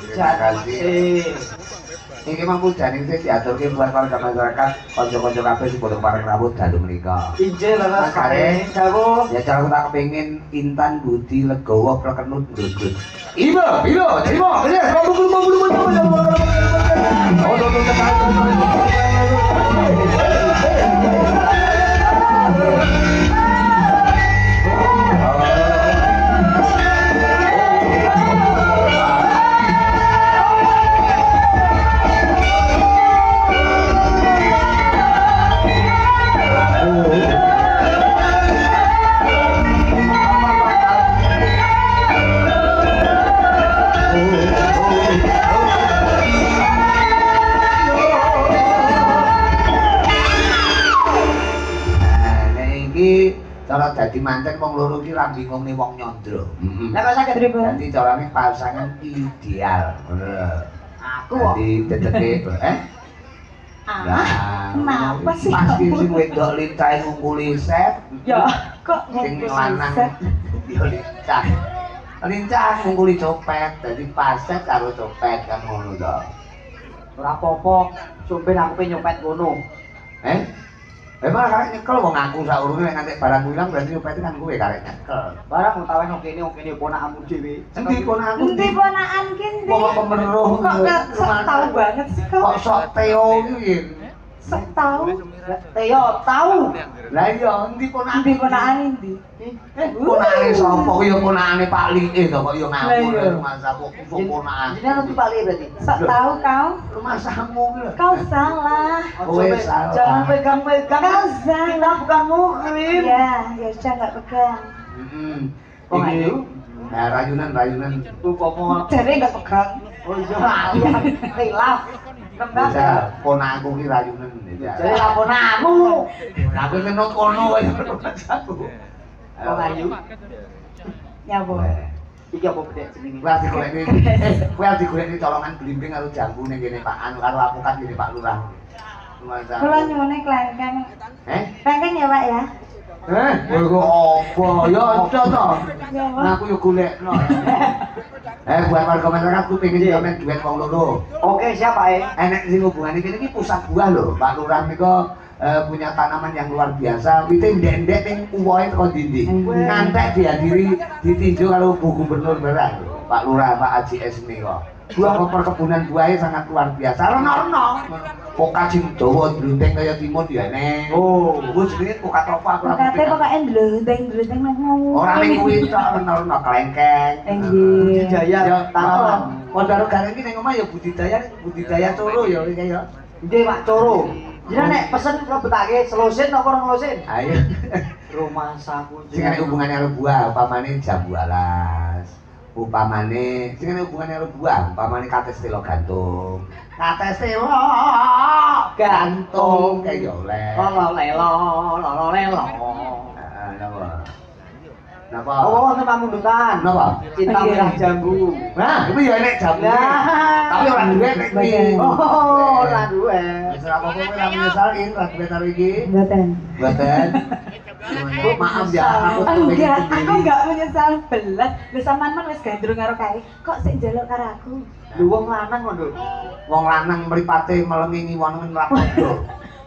Terima kasih. Iki mah pujane sing diaturke buat warga masyarakat, kanca-kanca kabeh sing bodho pareng rawuh dalu menika. Injil leres kare dawuh. Ya cara tak kepengin Intan Budi Legowo Prekenut Ndudut. Iya, terima. Bener, cara dadi manten wong loro iki ra bingungne wong nyandra. Lah kok saged ribu? Dadi carane pasangan ideal. Ngono. Aku kok. Dadi teteke Kenapa sih? Pasti sing wedok lincahe ngungkuli set. Ya, kok sing lanang yo lincah. Lincah ngungkuli copet, dadi paset karo copet kan ngono to. Ora apa-apa, sumpin aku pengen nyopet ngono. Emang karek nyekel wong aku sak urunge nek nganti barang ilang berarti nyopet kan kowe karek nyekel. Barang utawa nang kene ponakmu dhewe. Endi ponakanku? Endi ponakan ki endi? Wong pemeruh. Kok tau banget sih kok. Kok sok Teo iki. Sok tau. Teo tahu. Lah iya endi ponakan? Endi ponakan endi? Ponakane sapa ku ya ponakane Pak Liik to kok ya ngapur masa kok ponakan. Jenengan nanti Pak Liik berarti. Sok tau kau. Rumah samu ki lho. Kau salah. Kowe salah. Jangan pegang-pegang. Kau salah. Kita bukan muhrim. Ya, ya udah enggak pegang. Kok ayu? Nah, rayunan. Umpama Jare enggak pegang. oh iya khilaf. Bisa ponakku ki rayunan ya. Jadi laponamu. Aku ngenut kono wae aku. Kok ayu? Ya, Bu. Iki apa bedek jenenge? Kuwi digoleki colongan blimbing karo jambu ning kene Pak Anu karo aku kan kene Pak Lurah. Kula nyuwune klengkeng. Klengkeng ya, Pak ya? Kok apa? Ya aja to. Ya, Pak. Nah aku yo golekno. Buat warga masyarakat ku pengen jamin duit wong loro. Oke, siapa Enek sing hubungane kene iki pusat buah lho. Pak Lurah nika punya tanaman yang luar biasa. Wite ndek-ndek ning uwohe teko ndi-ndi. Ngantek dihadiri ditinjau karo Bu Gubernur barang. Pak Lurah, Pak Haji S nika. Buah perkebunan buahnya sangat luar biasa. Reno-reno. Pokat sing dawa dlunting kaya timun ya ene. Oh, wis jenenge pokat apa aku ora Pokate pokoke ndlenteng nang ngono. ora ning kuwi tok reno-reno klengkeng. Nggih. budidaya tanaman. Padha karo iki ning omah ya budidaya coro ya iki ya. Nggih Pak Coro. Jenengan nek pesen lebetake selosin apa ora ngelosin? Ayo. Rumah saku. Sing ana hubungane karo buah, upamane jambu alas. Upamane sing ana hubungane karo buah, upamane kates telo gantung. Kates telo gantung kayak oleh. Lolo lelo. Napa? Napa? Oh, wonten pamundutan. Napa? Cinta merah jambu. Nah, itu ya enek jambu. Nah. Tapi ora duwe nek iki. Oh, ora duwe. Wis ora apa-apa kowe ora menyesalin ora duwe karo iki. Mboten. Mboten. Maaf ya, aku Enggak, aku enggak menyesal belas. Wis sampean men wis gandrung karo kae. Kok sik njaluk karo aku? Lho wong lanang kok, Nduk. Wong lanang mripate melengi ngiwon ora padha.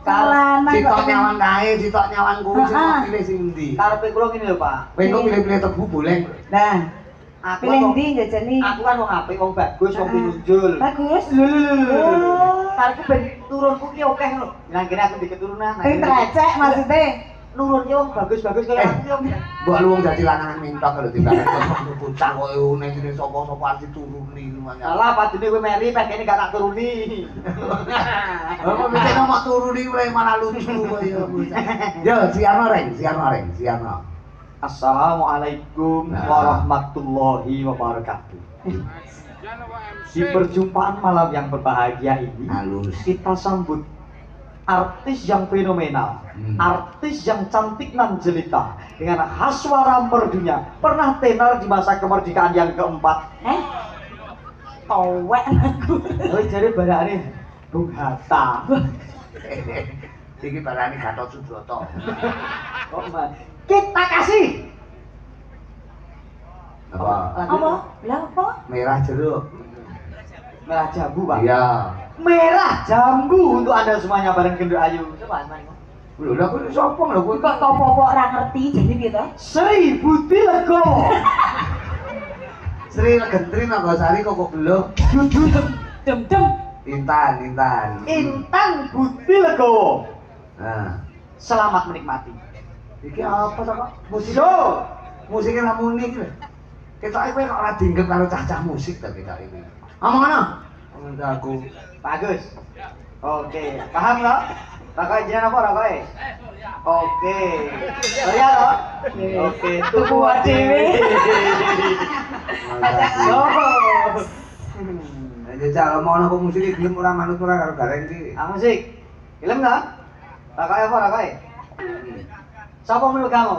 Lanang Sitok nyawan kae, sitok nyawan kuwi sing pilih sing ndi? Karepe kula ngene lho, Pak. Kowe kok pilih-pilih tebu boleh. Nah, Aku pilih kok- ndi jajane? Aku kan wong apik, wong bagus, wong pinunjul. Bagus. Lho. Karepku ben turunku ki akeh lho. Nang kene aku di keturunan. Sing trecek maksudnya. Nurun ki wong bagus-bagus kaya aku ki wong. Mbok lu wong dadi lanangan mintok lho timbangan kok bocah kok ning kene sapa-sapa arti turuni lumayan. Alah padine kowe meri pek kene gak tak turuni. Apa bisa ngomong turuni mulai malah lucu kaya bocah. Yo, siarno reng. Assalamualaikum warahmatullahi wabarakatuh. Di perjumpaan malam yang berbahagia ini, Halus. kita sambut artis yang fenomenal, artis yang cantik dan jelita dengan khas suara merdunya, pernah tenar di masa kemerdekaan yang keempat. Towek aku. Oh, jadi barangnya Bung Hatta. Iki barane Gatot Subroto. Oh, kita kasih. Apa? Apa? Lah apa? Merah jeruk. Merah jambu, Pak. Iya. Merah jambu untuk Anda semuanya bareng Gendut Ayu. Coba Mas. Lho lah kuwi sapa lho kuwi Kok topo-topo ora ngerti jadi gitu. Sri Budi Legowo. Sri Gentri Nagosari kok belum. Dem. Intan. Intan Budi Legowo. Nah, Selamat menikmati. iki apa to kok? Musik. So, Musiknya lamun iki lho. Ketoke kowe kok ora dinggep karo cah-cah musik to ketoke iki. Omongno. Ngene aku. bagus. Oke, paham nggak? Rakai jenengan apa rakai? Oke. Surya toh? Oke, tuku dhewe. Yo. Aja cara mau nang musik iki gelem ora manut ora karo gareng iki. Ah musik. Film nggak? Rakai apa rakai? Siapa menurut kamu?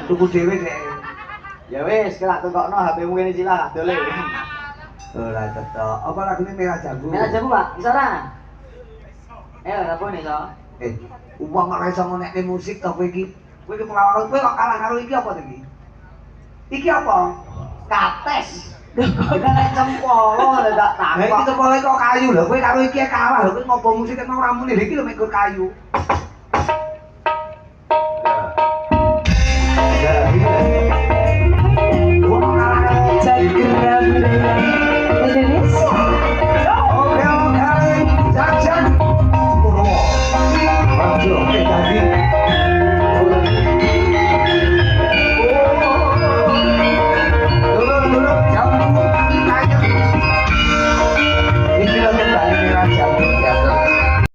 Tuku dhewe dek. Ya wis, kelak tukokno HP-mu kene cilak dole. Ora cetok. Apa lagune merah jambu? Merah jambu, Pak. Bisa ora? Apa nih, so? Uang kok ora iso ngonekne musik to kowe iki. Kowe iki pengalaman kowe kok kalah karo iki apa to iki? Iki apa? Kates. Kita nek cempolo ndak Lah iki takok. cepole kok kayu lho, kowe karo iki kalah lho, kowe ngopo musik emang ora muni iki lho mek kayu.